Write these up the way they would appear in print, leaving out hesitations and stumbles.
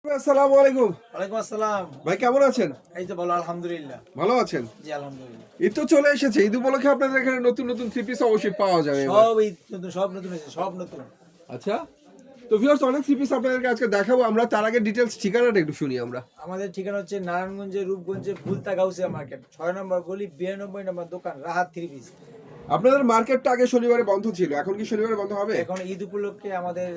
আসসালামু আলাইকুম। ওয়ালাইকুম আসসালাম। ভাই কেমন আছেন? এই তো ভালো, আলহামদুলিল্লাহ। ভালো আছেন? জি, আলহামদুলিল্লাহ। ঈদ তো চলে এসেছে। ঈদ উপলক্ষে আপনাদের এখানে নতুন নতুন থ্রি পিস অবশ্যই পাওয়া যাবে এবার। সব এই নতুন, সব নতুন হয়েছে, সব নতুন। আচ্ছা, তো ভিউয়ার্স অনেক থ্রি পিস আপনাদেরকে আজকে দেখাবো আমরা। তার আগে ডিটেলস ঠিকানাটা একটু শুনি আমরা। আমাদের ঠিকানা হচ্ছে নারায়ণগঞ্জের রূপগঞ্জে ফুলতা গাউসিয়া মার্কেট, ৬ নম্বর গলি, ৯২ নম্বর দোকান, রাহাত থ্রি পিস। আপনাদের মার্কেটটা আগে শনিবারে বন্ধ ছিল, এখন কি শনিবারে বন্ধ হবে? এখন ঈদ উপলক্ষে আমাদের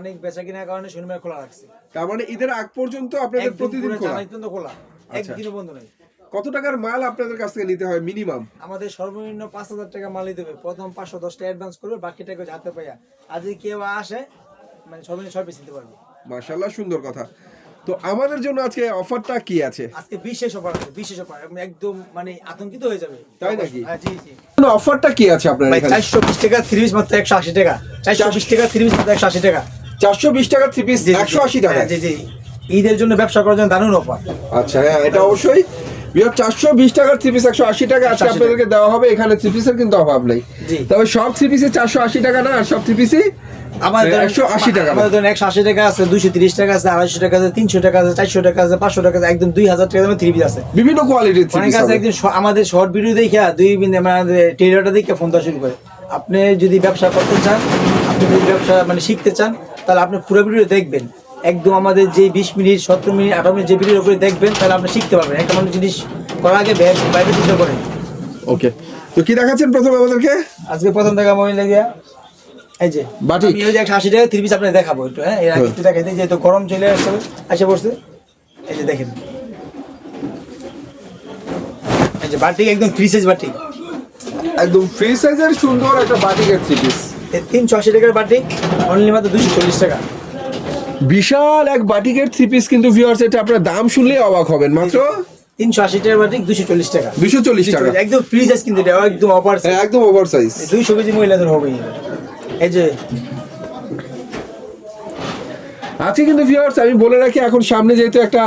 অনেক বেচা কেনার কারণে শনিবার খোলা রাখছে। তার মানে ঈদের আগ পর্যন্ত আপনাদের প্রতিদিন খোলা? তো খোলা, একদিনও বন্ধ নেই। কত টাকার মাল আপনাদের কাছ থেকে নিতে হয় মিনিমাম? আমাদের সর্বনিম্ন ৫,০০০ টাকা মাল দিতে হবে। প্রথম ৫১০ টাকা অ্যাডভান্স করবে, বাকি টাকা হাতে পাইয়া আজ যদি কেউ আসে মানে সর্বনিম্ন ৬ পিস নিতে পারবে। মাশাআল্লাহ, সুন্দর কথা। তো আমাদের জন্য আজকে অফারটা কি আছে? আজকে বিশেষ অফার আছে, বিশেষ অফার। একদম মানে আতঙ্কিত হয়ে যাবে। তাই নাকি? হ্যাঁ, জি জি। অফারটা কি আছে আপনার ভাই এখানে? 420 টাকা 3 পিস মাত্র 180 টাকা। 420 টাকা 3 পিস মাত্র 180 টাকা। 420 টাকা থ্রি পিস 180 টাকা। জি জি। ঈদের জন্য ব্যবসা করার জন্য দারুণ অফার। আচ্ছা, হ্যাঁ এটা অবশ্যই। 420 টাকার থ্রি পিস 180 টাকা আজকে আপনাদেরকে দেওয়া হবে। এখানে থ্রি পিসের কিন্তু অভাব নেই। তবে সব থ্রি পিসে 480 টাকা না, সব থ্রি পিসই আমাদের 180 টাকা। আমাদের ধরুন 180 টাকা আছে, 230 টাকা আছে, 250 টাকা আছে, 300 টাকা আছে, 400 টাকা আছে, 500 টাকা আছে, একদম 2000 টাকা দামের থ্রি পিস আছে। বিভিন্ন কোয়ালিটির থ্রি অনেক পিস আছে একদিন আমাদের শর্ট ভিডিও দেখা দুই বিন্দু আমাদের টেইলারটা দেখে ফোন দেওয়া শুরু করে। আপনি যদি ব্যবসা করতে চান, আপনি যদি ব্যবসা মানে শিখতে চান, তাহলে আপনি পুরো ভিডিও দেখবেন। একদম আমাদের যে 20 মিনিট 17 মিনিট 18 মিনিট যে ভিডিওর উপরে দেখবেন, তাহলে আপনি শিখতে পারবেন। একটা মানুষ জিনিস করার আগে বাইরে চিন্তা করেন। ওকে, তো কি দেখাচ্ছেন প্রথমে আমাদেরকে? আজকে প্রথম দেখা মহিলা গিয়া এই যে বাটিক। আমি ওই যে 180 টাকা থ্রি পিস আপনাকে দেখাবো একটু। হ্যাঁ, এর আগে একটু দেখাই দিই, যেহেতু গরম চলে আসছে আসে পড়ছে। এই যে দেখেন, এই যে বাটিক, একদম ফ্রি সাইজ বাটিক, একদম ফ্রি সাইজের সুন্দর একটা বাটিকের থ্রি পিস। 380 টাকার বাটিক, অনলি মাত্র 240 টাকা। বিশাল এক বাটিকের থ্রি পিস কিন্তু ভিউয়ার্স, এটা আপনার দাম শুনলেই অবাক হবেন। মাত্র 380 টাকার বাটিক 240 টাকা। 240 টাকা, একদম ফ্রি সাইজ, কিন্তু এটা একদম ওভার সাইজ, একদম ওভার সাইজ। 200 কেজি মহিলাদের হবে। এই যে আজকে কিন্তু ভিউয়ার্স আমি বলে রাখি, এখন সামনে যেহেতু একটা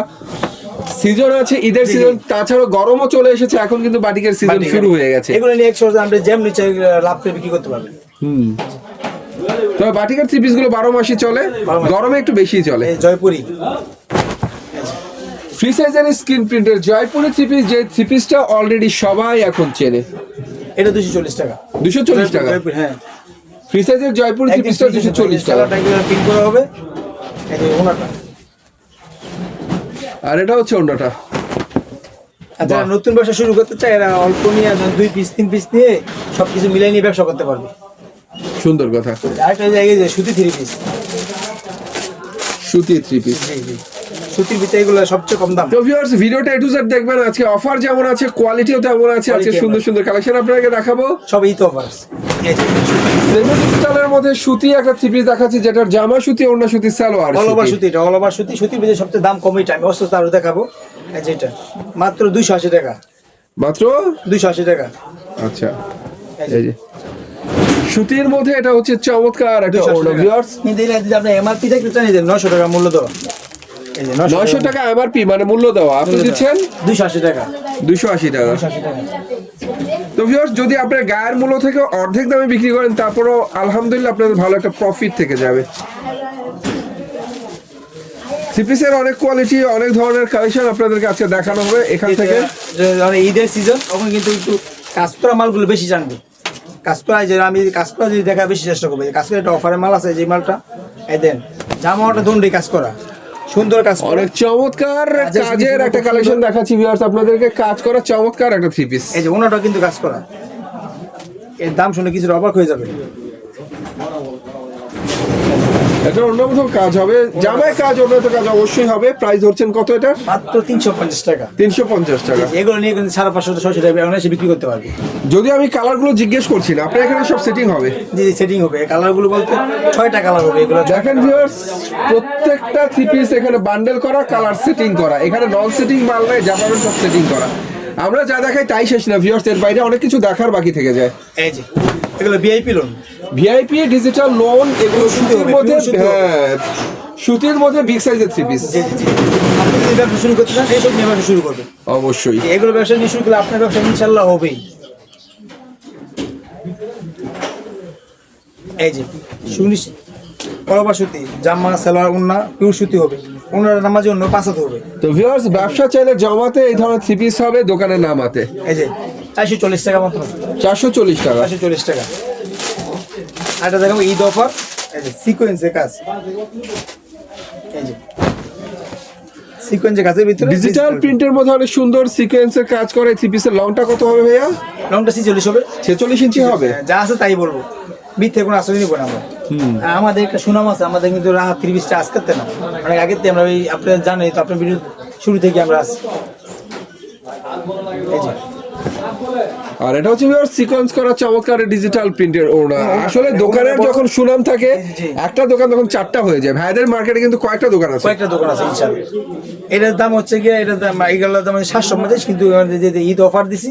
সিজন আছে, ঈদের সিজন, তাছাড়া গরমও চলে এসেছে, এখন কিন্তু বাটিকের সিজন শুরু হয়ে গেছে। এগুলো নিয়ে 100 আমরা জ্যাম নিচে লাভ করে বিক্রি করতে পারবেন। তো বাটিকের থ্রি পিস গুলো 12 মাসই চলে, গরমে একটু বেশি চলে। এই জয়পুরি ফ্রি সাইজের স্ক্রিন প্রিন্টের জয়পুরি থ্রি পিস, যে থ্রি পিসটা অলরেডি সবাই এখন চেনে, এটা 240 টাকা। 240 টাকা। জয়পুরি, হ্যাঁ, ফ্রি সাইজের জয়পুরি থ্রি পিসটা 240 টাকা। প্রিন্ট করা হবে। এই যে ওনাটা, আর এটা হচ্ছে ওন্ডাটা। আর যারা নতুন ব্যবসা শুরু করতে চায়, এরা অল্প নিয়ে 2 পিস 3 পিস নিয়ে সবকিছু মিলাই নিয়ে ব্যবসা করতে পারবে। সুন্দর কথা। আরেকটা জায়গায় যে সুতি থ্রি পিস, সুতি থ্রি পিস। জি জি, সুতির ভিতরে এগুলো সবচেয়ে কম দাম। তো ভিউয়ার্স ভিডিওটা এ টু জেড দেখবেন। আজকে অফার যেমন আছে, কোয়ালিটিও তেমন আছে। আজকে সুন্দর সুন্দর কালেকশন আপনাদেরকে দেখাবো। সব এই তো অফার। এই যে সেমি ডিজিটালের মধ্যে সুতি একটা থ্রি পিস দেখাচ্ছি, যেটার জামা সুতি, ওড়না সুতি, সালোয়ার অল ওভার সুতি। সুতি, এটা অল ওভার সুতি। সুতির ভিতরে সবচেয়ে দাম কম, এটা আমি অস্বস্ত আরো দেখাবো। এই যে এটা মাত্র 280 টাকা, মাত্র 280 টাকা। আচ্ছা, এই যে সুতির মধ্যে এটা হচ্ছে চমৎকার একটা ওড়না ভিউয়ার্স। কিন্তু এটা যদি আপনি এমআরপি দেখতে চান, এই যে 900 টাকা মূল্য দেওয়া। এই যে 900 টাকা এমআরপি, মানে মূল্য দেওয়া, আপনি দিচ্ছেন 280 টাকা। 280 টাকা। 280 টাকা। তো ভিউয়ার্স যদি আপনার গায়ের মূল্য থেকে অর্ধেক দামে বিক্রি করেন, তারপরও আলহামদুলিল্লাহ আপনাদের ভালো একটা প্রফিট থেকে যাবে। থ্রি পিসের অনেক কোয়ালিটি, অনেক ধরনের কালেকশন আপনাদেরকে আজকে দেখানো হবে এখান থেকে। মানে ঈদের সিজন, তখন কিন্তু একটু কাজ করা মালগুলো বেশি জানবে। কাজ করা, যে আমি কাজ করা যদি দেখা বেশি চেষ্টা করবো। কাজ করে একটা অফারের মাল আছে, যে মালটা এই দেন, জামাটা দণ্ডি কাজ করা, সুন্দর কাজ, অনেক চমৎকার কাজের একটা কালেকশন দেখাচ্ছি ভিউয়ার্স আপনাদেরকে। কাজ করা চমৎকার একটা থ্রি পিস। এই যে ওনাটা কিন্তু কাজ করা, এর দাম শুনে কিছুটা অবাক হয়ে যাবে। এটা অন্যতম কাজ হবে, জামায় কাজ, অন্যতম কাজ অবশ্যই হবে। প্রাইস ধরছেন কত এটা? মাত্র 350 টাকা। 350 টাকা। এগুলো নিয়ে কিন্তু 550 600 টাকা অনায়াসে বিক্রি করতে পারবে। যদি আমি কালারগুলো জিজ্ঞেস করছি না, আপনার এখানে সব সেটিং হবে? জি জি, সেটিং হবে। কালারগুলো বলতে 6টা কালার হবে এগুলো। দেখেন ভিউয়ার্স, প্রত্যেকটা থ্রি পিস এখানে বান্ডেল করা, কালার সেটিং করা। এখানে নন সেটিং মাল নাই, যা পাবেন সব সেটিং করা। আমরা যা দেখাই তাই শেষ না ভিউয়ার্স, এর বাইরে অনেক কিছু দেখার বাকি থেকে যায়। এই যে এগুলো VIP loan, VIP digital loan, এগুলো সুতির মধ্যে, হ্যাঁ সুতির মধ্যে বিগ সাইজের থ্রি পিস। জি জি। আপনি যদি ব্যবসা শুরু করতে চান, এইসব নিয়ে ব্যবসা শুরু করবেন অবশ্যই। এগুলো ব্যবসা নিয়ে শুরু করলে আপনার ব্যবসা ইনশাল্লাহ হবেই। এই যে সুনিশ্চিত অল ওভার সুতি, জামা সালোয়ার ওড়না পিওর সুতি হবে। ওনারা নামার জন্য 5 হাত হবে। তো ভিউয়ার্স ব্যবসা চাইলে জমাতে এই ধরনের থ্রি পিস হবে, দোকানে নামাতে। এই যে 440 টাকা মাত্র, 440 টাকা। 440 টাকা। আর এটা দেখাবো ঈদ অফার, এই যে সিকোয়েন্সের কাজ, এই যে সিকোয়েন্সের কাজের ভিতরে ডিজিটাল প্রিন্টের মধ্যে অনেক সুন্দর সিকোয়েন্সের কাজ করে। থ্রি পিসের লংটা কত হবে ভাইয়া? লংটা 46 হবে, 46 ইঞ্চি হবে। যা আছে তাই বলবো, মিথ্যে কোনো আশ্রয় নিব না আমরা। আর আমাদের একটা সুনাম আছে, আমাদের কিন্তু রাহাত 30টা আজ করতে না, অনেক আগের থেকে আমরা ওই আপনারা জানেন তো, আপনার ভিডিও শুরু থেকে আমরা আছি। এই যে আর এটা হচ্ছে সিকোয়েন্স করা চমৎকার ডিজিটাল প্রিন্টের ওড়না। আসলে দোকানের যখন সুনাম থাকে, একটা দোকান তখন 4টা হয়ে যায়। ভাইদের মার্কেটে কিন্তু কয়েকটা দোকান আছে, কয়েকটা দোকান আছে ইনশাআল্লাহ। এটার দাম হচ্ছে গিয়ে, এটার দাম এইগুলোর দাম 750, কিন্তু যে ঈদ অফার দিছি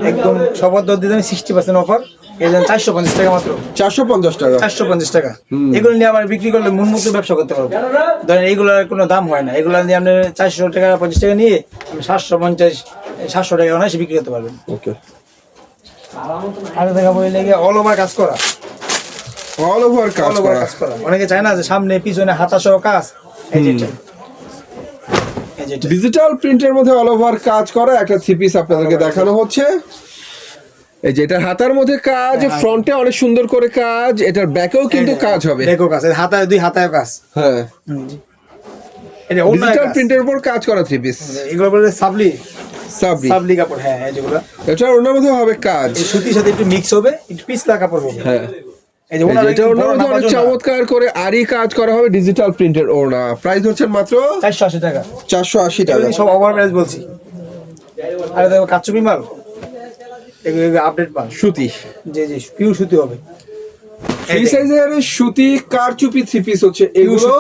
একদম সবার দর দিয়ে 60% অফার, এর দাম 450 টাকা মাত্র। 450 টাকা। 450 টাকা। এগুলো নিয়ে আমার বিক্রি করলে মন মুক্ত ব্যবসা করতে পারবো। ধরেন এইগুলোর কোনো দাম হয় না, এগুলো নিয়ে আপনি 400 টাকা 50 টাকা নিয়ে আপনি 750-700 টাকা অনায়াসে বিক্রি করতে পারবেন। ওকে। আর দেখাবো এই লেগে অল ওভার কাজ করা, অল ওভার কাজ অল ওভার করা। কাজ করা। অনেকে চায় না যে সামনে পিছনে হাতা সহ কাজ, এই যে এটা, এই যে এটা। ডিজিটাল প্রিন্টের মধ্যে অল ওভার কাজ করা একটা থ্রি পিস আপনাদেরকে দেখানো হচ্ছে। এই যে এটার হাতার মধ্যে কাজ, ফ্রন্টে অনেক সুন্দর করে কাজ, এটার ব্যাকেও কিন্তু কাজ হবে। দেখো কাজ, হাতায় দুই হাতায় কাজ। হ্যাঁ, এটা অন্য ডিজিটাল কাজ। প্রিন্টের উপর কাজ করা থ্রি পিস। এগুলো বলে সাবলি, সাবরি। সাবলি কাপড়, হ্যাঁ এই যেগুলো। এটার ওনার মধ্যে হবে কাজ। এই সুতির সাথে একটু মিক্স হবে, একটু পিছলা কাপড় হবে। হ্যাঁ, এই যে এই যে ওনার এটা ওনার মধ্যে অনেক চমৎকার করে আরি কাজ করা হবে, ডিজিটাল প্রিন্টের ওড়না। প্রাইস হচ্ছে মাত্র 480 টাকা। 480 টাকা। এগুলো সব ওভার প্রাইস বলছি। আরে দেখো কাচুপি মাল, এগুলো আপডেট মাল, সুতি। জি জি পিওর সুতি হবে। ফ্রি সাইজের সুতি কারচুপি থ্রি পিস হচ্ছে এগুলো,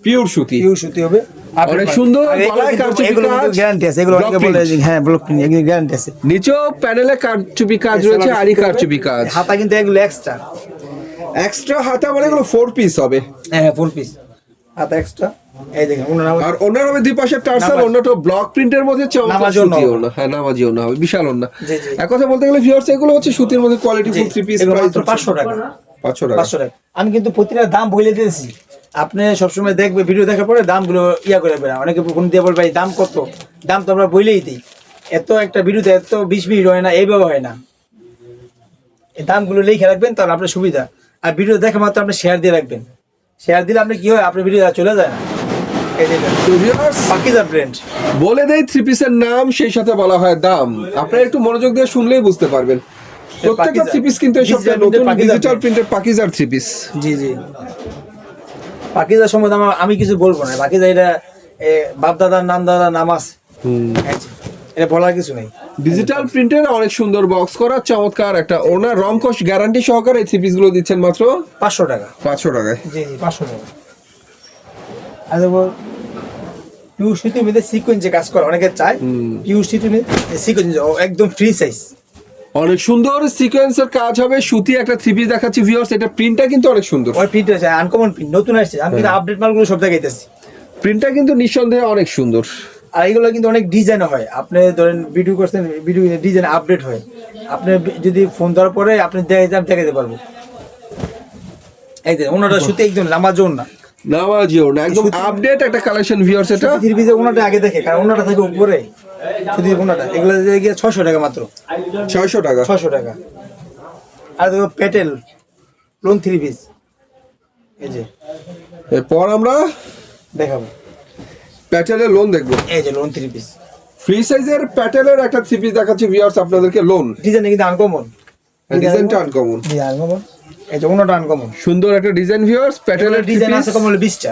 পিওর সুতি। পিওর সুতি হবে, অনেক সুন্দর গলায় কারচুপি কাজ, গ্যারান্টি আছে। এগুলো অনেকে বলে যে হ্যাঁ ব্লক প্রিন্ট, এগুলো গ্যারান্টি আছে। নিচেও প্যানেলে কারচুপি কাজ রয়েছে, আরি কারচুপি কাজ। হাতা কিন্তু এগুলো এক্সট্রা, এক্সট্রা হাতা মানে এগুলো 4 পিস হবে। হ্যাঁ ফুল পিস হাতা এক্সট্রা। এই দেখেন ওনারা, আর ওনার হবে দুই পাশে টার্সাল, ওনাটা ব্লক প্রিন্টের মধ্যে চমৎকার নামাজি সুতি ওড়না। ওড়না। হ্যাঁ, নামাজি ওড়না হবে, বিশাল ওড়না। জি, জি। এক কথা বলতে গেলে ভিউয়ার্স এগুলো হচ্ছে সুতির মধ্যে কোয়ালিটি ফুল থ্রি পিস। এগুলো প্রাইস মাত্র 500 টাকা। 500 টাকা। 500 টাকা। আমি কিন্তু প্রতিটা দাম বলে দিয়েছি, আপনি সবসময় দেখবে ভিডিও দেখার পরে দামগুলো ইয়া করে বেড়া। অনেকে ফোন দিয়ে বলবে ভাই দাম কত, দাম তো আমরা বলেই দিই। এত একটা ভিডিওতে এত 20 মিনিট হয় না, এইভাবে হয় না। এই দামগুলো লিখে রাখবেন, তাহলে আপনার সুবিধা। আর ভিডিও দেখা মাত্র আপনি শেয়ার দিয়ে রাখবেন, শেয়ার দিলে আপনি কি হয়, আপনার ভিডিও চলে যায় না। এই যে তো ভিউয়ার্স পাকিজা ব্র্যান্ড বলে দেই থ্রি পিসের নাম, সেই সাথে বলা হয় দাম। আপনারা একটু মনোযোগ দিয়ে শুনলেই বুঝতে পারবেন। প্রত্যেকটা থ্রি পিস কিন্তু এই সপ্তাহে নতুন ডিজিটাল প্রিন্টের পাকিজার থ্রি পিস। জি জি পাকিজা সম্বন্ধে আমি কিছু বলবো না। পাকিজা এটা বাপ দাদার নাম, দাদার নাম আছে, এটা বলার কিছু নেই। ডিজিটাল প্রিন্টের অনেক সুন্দর বক্স করা চমৎকার একটা ওনার রংকশ গ্যারান্টি সহকারে এই থ্রি পিস গুলো দিচ্ছেন মাত্র 500 টাকা। 500 টাকায়। জি জি 500 টাকা। আর দেখো পিওর সুতির মধ্যে সিকোয়েন্সে কাজ করা, অনেকে চায় পিওর সুতির মধ্যে সিকোয়েন্স একদম ফ্রি সাইজ। অনেক সুন্দর সিকোয়েন্সের কাজ হবে, সুতি একটা থ্রি পিস দেখাচ্ছি ভিউয়ার্স। এটা প্রিন্টটা কিন্তু অনেক সুন্দর, ওই প্রিন্ট আছে, আনকমন প্রিন্ট, নতুন আসছে। আমি কিন্তু আপডেট মালগুলো সব দেখাইতেছি। প্রিন্টটা কিন্তু নিঃসন্দেহে অনেক সুন্দর। আর এগুলো কিন্তু অনেক ডিজাইন হয়। আপনি ধরেন ভিডিও করছেন, ভিডিও ডিজাইন আপডেট হয়। আপনি যদি ফোন দেওয়ার পরে আপনি দেখাতে পারবো। এই যে ওনাটা সুতি একদম নামাজোন না, নামাজিও না, একদম আপডেট একটা কালেকশন ভিউয়ার্স। এটা থ্রি পিসে ওনাটা আগে দেখে, কারণ ওনাটা থাকে উপরে, শুধু ওনাটা। এগুলো গিয়ে 600 টাকা মাত্র, 600 টাকা। 600 টাকা। আর দেখো প্যাটেল লোন থ্রি পিস, এই যে এরপর আমরা দেখাবো। প্যাটেলের লোন দেখবো। এই যে লোন থ্রি পিস, ফ্রি সাইজের প্যাটেলের একটা থ্রি পিস দেখাচ্ছি ভিউয়ার্স আপনাদেরকে। লোন ডিজাইন কিন্তু আনকমন, ডিজাইনটা আনকমন, আনকমন। এই যে ওনাটা আনকমন, সুন্দর একটা ডিজাইন ভিউয়ার্স। প্যাটেলের ডিজাইন আছে কম হলে 20টা,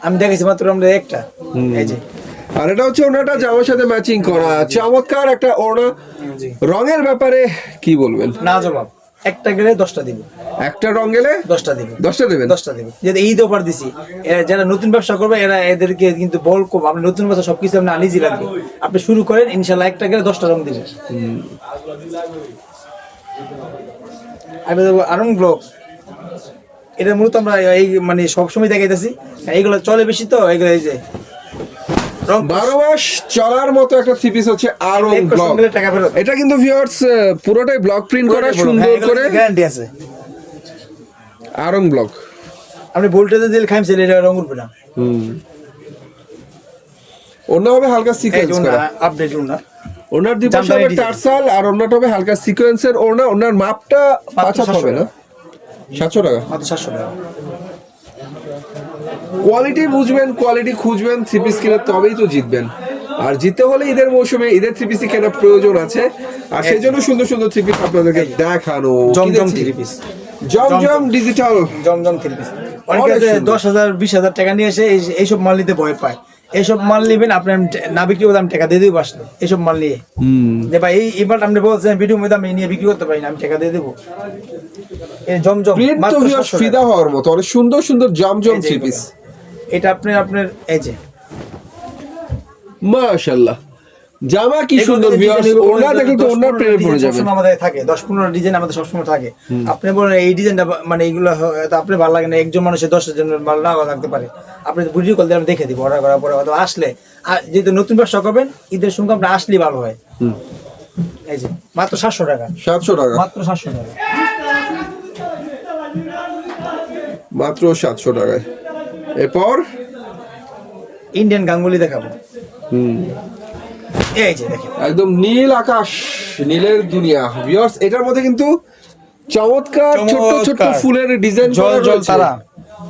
আমি দেখেছি মাত্র আমরা একটা। এই যে আর এটা হচ্ছে ওনাটা জামার সাথে ম্যাচিং করা চমৎকার একটা ওড়না। জি রঙের ব্যাপারে কি বলবেন? না জবাব, একটা গেলে 10টা দিব, একটা রং গেলে 10টা দিব, 10টা দেবেন। 10টা দিব। যেটা ঈদ অফার দিছি, এরা যারা নতুন ব্যবসা করবে এরা এদেরকে কিন্তু বল কম। আপনি নতুন ব্যবসা সবকিছু আপনি আনিজি লাগবে, আপনি শুরু করেন ইনশাল্লাহ একটা গেলে 10টা রং দিবেন। আমি দেবো আরং ব্লক, এটা মূলত আমরা এই মানে সবসময় দেখাইতেছি, এইগুলো চলে বেশি তো। এগুলো এই যে রং 12 মাস চলার মতো একটা থ্রি পিস হচ্ছে আরং ব্লক। টাকা ফেরত। এটা কিন্তু ভিউয়ার্স পুরোটাই ব্লক প্রিন্ট করা সুন্দর করে, গ্যারান্টি আছে। আরং ব্লক। আপনি ভোল্টেজে দিলে খাইমছেন, এটা রং উঠবে না। ওনা হবে হালকা এই সিকোয়েন্স যে করা, আপডেট ওনা ওনার দুই পাশে জামদানি হবে design। টার্সাল আর ওনাটা হবে হালকা সিকোয়েন্সের ওনা। ওনার মাপটা 5 হাত হবে না, 700 টাকা। মাত্র 700 টাকা। কোয়ালিটি বুঝবেন, কোয়ালিটি খুঁজবেন, থ্রি পিস কিনে তবেই তো জিতবেন। আর জিততে হলে ঈদের মৌসুমে ঈদের থ্রি পিস কেনার প্রয়োজন আছে, আর সেই জন্য সুন্দর সুন্দর থ্রি পিস আপনাদেরকে দেখানো। জমজম থ্রি পিস, জমজম ডিজিটাল জমজম থ্রি পিস। অনেকে আছে 10,000 20,000 টাকা নিয়ে এসে এইসব মাল নিতে ভয় পায়। এইসব মাল নেবেন আপনার না বিক্রি করতে আমি টাকা দিয়ে দেবো আসলে এইসব মাল নিয়ে। যে ভাই এই মাল আপনি বলছেন ভিডিও মধ্যে আমি নিয়ে বিক্রি করতে পারি না, আমি টাকা দিয়ে দেবো। এই জমজম প্রিন্ট তো মাত্র ভিউয়ার্স 700 টাকা। ফিদা হওয়ার মতো অনেক সুন্দর সুন্দর জমজম এই যে থ্রি এগুলো। পিস, এটা আপনার এই যে মাশাআল্লাহ। জামা কি সুন্দর ভিউয়ার্স, ওনা দেখলে তো ওনার প্রেমে পড়ে যাবেন। আমাদের থাকে 10-15 ডিজাইন আমাদের সবসময় থাকে। আপনি বলেন এই ডিজাইনটা মানে এইগুলো হয়তো আপনি ভালো লাগে না, একজন মানুষের 10 জনের ভালো না লাগতে পারে, আপনি ভিডিও কল দিয়ে আমি দেখে দিব অর্ডার করার পরে হয়তো আসলে যেহেতু নতুন ব্যবসা করবেন ঈদের সঙ্গে আপনি আসলেই ভালো হয়। এই যে মাত্র 700 টাকা, 700 টাকা, মাত্র 700 টাকা, মাত্র 700 টাকায়। এরপর ইন্ডিয়ান গাঙ্গুলি দেখাবো। এই যে দেখেন একদম নীল আকাশ, নীলের দুনিয়া ভিউয়ার্স। এটার মধ্যে কিন্তু চমৎকার ছোট ছোট চমৎকার ফুলের ডিজাইন জল করা জল রয়েছে, তারা।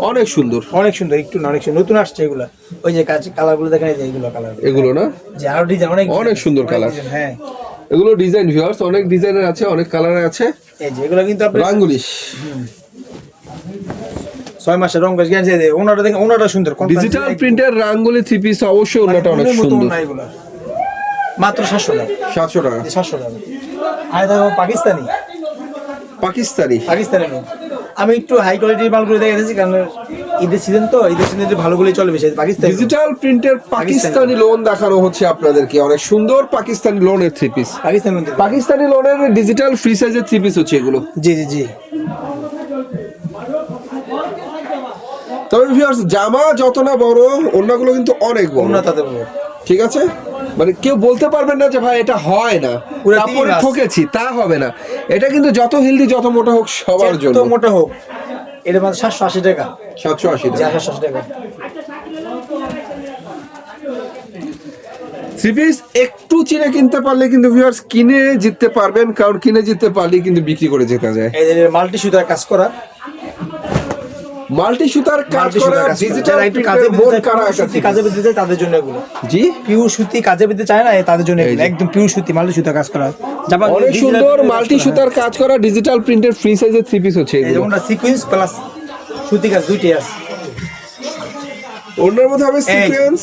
অনেক সুন্দর। অনেক সুন্দর, একটু না অনেক সুন্দর, নতুন আসছে এগুলা। ওই যে কালার গুলো দেখেন, এই যে এগুলো কালার, এগুলো না যে আরো ডিজাইন অনেক সুন্দর colour। design, হ্যাঁ এগুলো ডিজাইন ভিউয়ার্স, অনেক ডিজাইনের আছে, অনেক কালারের আছে। এই যে এগুলো কিন্তু আপনি রাঙ্গুলিশ 6 মাসের রং বেশ গেছে। ওনাটা দেখেন, ওনাটা সুন্দর ডিজিটাল প্রিন্টের রাঙ্গুলি থ্রি পিস, অবশ্যই ওনাটা অনেক সুন্দর। মাত্র 700 টাকা, 700 টাকা। 700 টাকা। আর দেখো পাকিস্তানি, পাকিস্তানি পাকিস্তানি লোন। আমি একটু হাই কোয়ালিটির মালগুলো দেখে দিয়েছি, কারণ ঈদের সিজন তো, ঈদের সিজনে ভালোগুলোই চলে বেশি। পাকিস্তানি ডিজিটাল প্রিন্টের পাকিস্তানি লোন দেখানো হচ্ছে আপনাদেরকে, অনেক সুন্দর পাকিস্তানি লোনের three piece. Pakistani loan, Pakistani লোনের ডিজিটাল ফ্রি সাইজের থ্রি পিস হচ্ছে এগুলো। জি জি জি। তবে ভিউয়ার্স জামা যত না বড়, ওড়নাগুলো কিন্তু অনেক বড়, ওনা তাতে বলবো ঠিক আছে? মানে কেউ বলতে পারবেন না যে ভাই এটা হয় না, পুরো কাপড়ে 3 মাস। ঠকেছি, তা হবে না। এটা কিন্তু যত হেলদি যত মোটা হোক সবার জন্য। তো মোটা হোক, এটা মাত্র 780 টাকা, 780 জি টাকা 780 টাকা। থ্রি পিস একটু চিনে কিনতে পারলে কিন্তু ভিউয়ার্স কিনে জিততে পারবেন, কারণ কিনে জিততে পারলে কিন্তু বিক্রি করে যেতে যায়। এই যে মাল্টি সুতার কাজ করা, মাল্টি সুতার কাজ মাল্টি করা সুতার কাজ করা। ডিজিটাল যারা একটু কাজে মন পেতে কারা চায়, একটা সুতি কাজে পেতে চায় তাদের জন্য এগুলো। জি পিওর সুতি কাজে পেতে চায় না, তাদের জন্য এগুলো। একদম পিওর সুতি মাল্টি সুতার কাজ করা, জামা অনেক digital সুন্দর print এর মাল্টি কাজ করা, সুতার কাজ করা ডিজিটাল প্রিন্টের ফ্রি সাইজের থ্রি পিস হচ্ছে এই এগুলো। যেমনটা সিকোয়েন্স প্লাস সুতি কাজ দুইটাই আছে। ওনার মধ্যে হবে সিকোয়েন্স,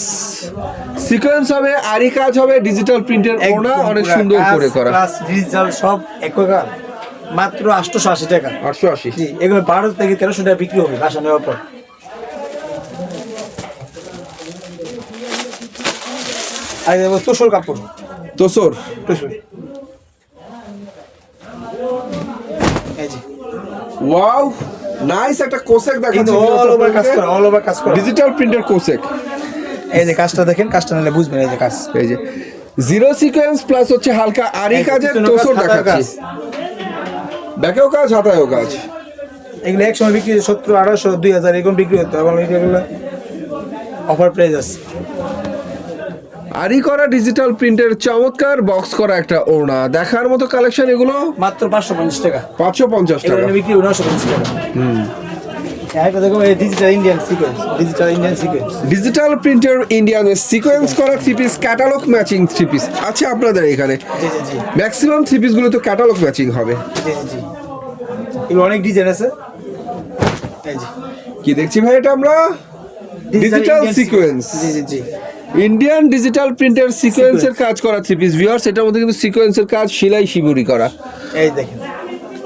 সিকোয়েন্স হবে, আরি কাজ হবে, ডিজিটাল প্রিন্টের ওনা অনেক সুন্দর করে করা। প্লাস ডিজিটাল সব একবার মাত্র 880 টাকা। 880। জি, এগুলো 12 থেকে 1300 টাকা বিক্রি হবে বাসা নেওয়ার পর। আর দেখো তোষর কাপড়, তোসর তোষর, এই যে ওয়াও নাইস একটা কোসেক কিন্তু দেখাচ্ছি অল ওভার কাজ করা, অল ওভার কাজ করা। ডিজিটাল প্রিন্টের কোসেক। এই যে কাজটা দেখেন, কাজটা নিলে বুঝবেন। এই যে কাজ, এই যে জিরো সিকোয়েন্স প্লাস হচ্ছে হালকা আরি এই যে কাজের পিছনের তোসর কাজ, হাতার দেখাচ্ছি, ব্যাকেও কাজ হাতায়ও কাজ। এগুলো এক সময় বিক্রি 1700, 1800, 2000 এরকম বিক্রি হতো, এখন এগুলো অফার প্রাইস আছে। আরি করা ডিজিটাল প্রিন্টের চমৎকার বক্স করা একটা ওড়না, দেখার মতো কালেকশন এগুলো। মাত্র 550 টাকা, 550 এগুলো টাকা। বিক্রি 950 টাকা। একটা দেখো এই digital Indian sequence, digital Indian sequence. Digital printer Indian sequence করা three piece, catalogue matching three piece আছে আপনাদের এখানে। জি জি জি ম্যাক্সিমাম থ্রি পিস গুলো তো ক্যাটালগ ম্যাচিং হবে। জি জি জি। এগুলো অনেক ডিজাইন আছে। এই যে কি দেখছি ভাই এটা আমরা? ডিজিটাল Indian সিকোয়েন্স, জি জি জি। ইন্ডিয়ান ডিজিটাল প্রিন্টার সিকোয়েন্সের কাজ করা থ্রি পিস ভিউয়ার্স। এটার মধ্যে কিন্তু সিকোয়েন্সের কাজ, সেলাই শিবুরি করা। এই দেখেন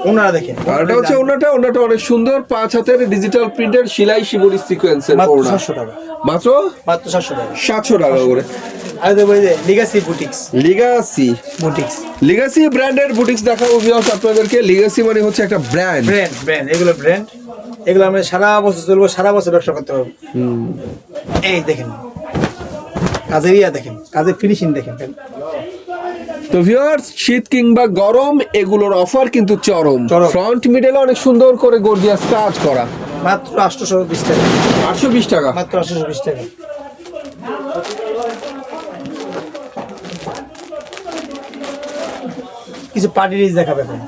ওনারা দেখেন, আর এটা হচ্ছে ওনাটা অনেক সুন্দর 5 হাতের ডিজিটাল প্রিন্টার সেলাই শিবুরি সিকোয়েন্সের মাত্র ওড়না, 700 টাকা, মাত্র মাত্র 700 টাকা। 700 টাকা করে। আর দেখো এই যে Legacy boutiques, Legacy, boutiques Legacy ব্র্যান্ডের বুটিক্স দেখাবো ভিউয়ার্স আপনাদেরকে। লিগাসি মানে হচ্ছে একটা ব্র্যান্ড। ব্র্যান্ড, ব্র্যান্ড এগুলো ব্র্যান্ড। এগুলো আমরা সারা বছর চলবো, সারা বছর ব্যবসা করতে পারবো। এই দেখেন কাজের ইয়া দেখেন, কাজের ফিনিশিং দেখেন। তো ভিউয়ার্স শীত কিংবা গরম এগুলোর অফার কিন্তু চরম। চরম। ফ্রন্ট মিডলে অনেক সুন্দর করে গর্জিয়াস কাজ করা, মাত্র 820 টাকা, 820 টাকা। মাত্র 820 টাকা। কিছু পার্টি ড্রেস দেখাবে এখন।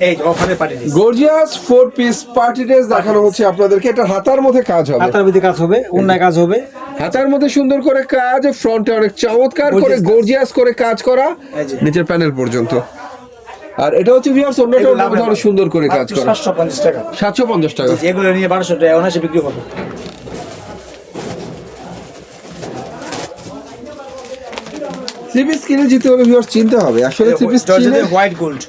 এই অফারে party dress, gorgeous 4 piece party dress দেখানো হচ্ছে আপনাদেরকে। এটা হাতার মধ্যে কাজ হবে, হাতার মধ্যে কাজ হবে, অন্যায় কাজ হবে। হাতার মধ্যে সুন্দর করে কাজ, ফ্রন্টে অনেক চমৎকার করে Gorgeous কাজ। গর্জিয়াস করে কাজ করা এই যে। নিচের প্যানেল পর্যন্ত। আর এটা হচ্ছে ভিউয়ার্স অন্যটা এগুলো অন্য ধরনের সুন্দর করে কাজ করা, 750 টাকা। 750 টাকা। যেগুলো নিয়ে 1200 টাকা অনায়াসে বিক্রি হবে। থ্রি পিস কিনে জিতে হলে ভিউয়ার্স চিনতে হবে আসলে থ্রি পিস চিনে। হোয়াইট গোল্ড,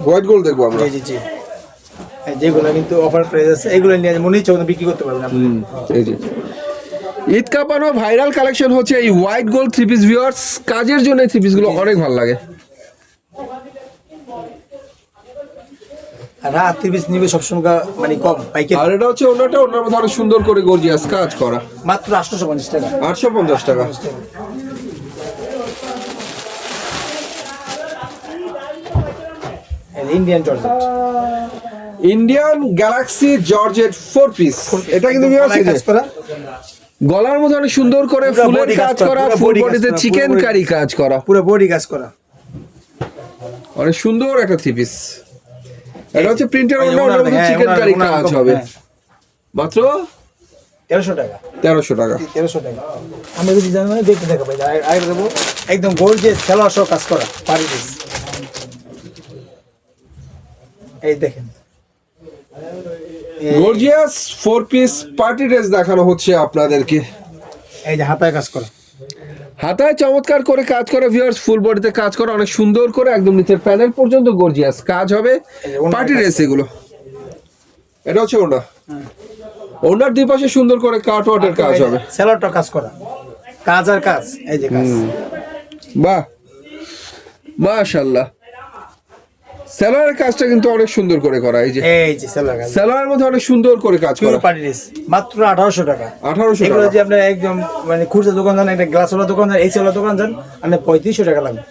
হোয়াইট গোল্ড দেখবো আমরা। জি জি জি, এই যেগুলো কিন্তু অফার প্রাইস আছে, এগুলো নিয়ে মনে ইচ্ছা মতো বিক্রি করতে পারবেন আপনি। এই যে ঈদ কাপানো ভাইরাল কালেকশন হচ্ছে এই white gold three piece viewers. কাজের জন্য থ্রি পিস গুলো অনেক ভালো লাগে। আর রাত 30 নিবে সবসময় মানে কম পাইকারি, আর এটা হচ্ছে অন্যটা অন্য ধরনের সুন্দর করে গর্জিয়াস কাজ করা, মাত্র 850 টাকা। 850 টাকা। Indian georgette, Indian Galaxy georgette 4 piece. এটা কিন্তু ভিউয়ার্স এই যে কাজ করা, গলার মধ্যে অনেক সুন্দর করে পুরো ফুলের body কাজ কাজ করা, করা, পুরো ফুল body কাজ বডিতে করা, চিকেন পুরো body- কারি কাজ করা, পুরো বডি কাজ করা। অনেক সুন্দর একটা থ্রি পিস। এটা হচ্ছে প্রিন্টের এই যে অন্য ওনার, অন্য হ্যাঁ, চিকেন ওনার- কারি ওনার কাজ রকম, হবে, হ্যাঁ। মাত্র 1300 টাকা, 1300 টাকা। 1300 টাকা। আমি যদি জানি মানে দেখতে দেখা পাই, আগে দেবো একদম গর্জিয়াস সালোয়ার সহ কাজ করা পার্টি ড্রেস। এই দেখেন, গর্জিয়াস 4 পিস পার্টি ড্রেস দেখানো হচ্ছে আপনাদেরকে। এই যে হাতায় কাজ করা, হাতায় চমৎকার করে কাজ করা ভিউয়ার্স, ফুল বডিতে কাজ করা অনেক সুন্দর করে একদম নিচের প্যানেল পর্যন্ত গর্জিয়াস কাজ হবে। ওনার পার্টি কাজ ড্রেস এগুলো। এটা হচ্ছে ওনা, ওনার দুই পাশে সুন্দর করে কাট ওয়াটের কাজ হবে। সালোয়ারটা কাজ করা, কাজ আর কাজ, এই যে কাজ। বাহ, মাশাআল্লাহ। সেলারের কাজটা কিন্তু অনেক সুন্দর করে করা। এই যে এই যে সালোয়ার কাজ, সেলারের মধ্যে অনেক সুন্দর করে কাজ পুরো করা, পার্টি ড্রেস মাত্র 1800 টাকা। 1800 এগুলো টাকা। যে আপনি একদম মানে খুচরা দোকান যান, একটা গ্লাস ওয়ালা দোকান যান, এই ওয়ালা দোকান যান, আপনি 3500 টাকা লাগবে।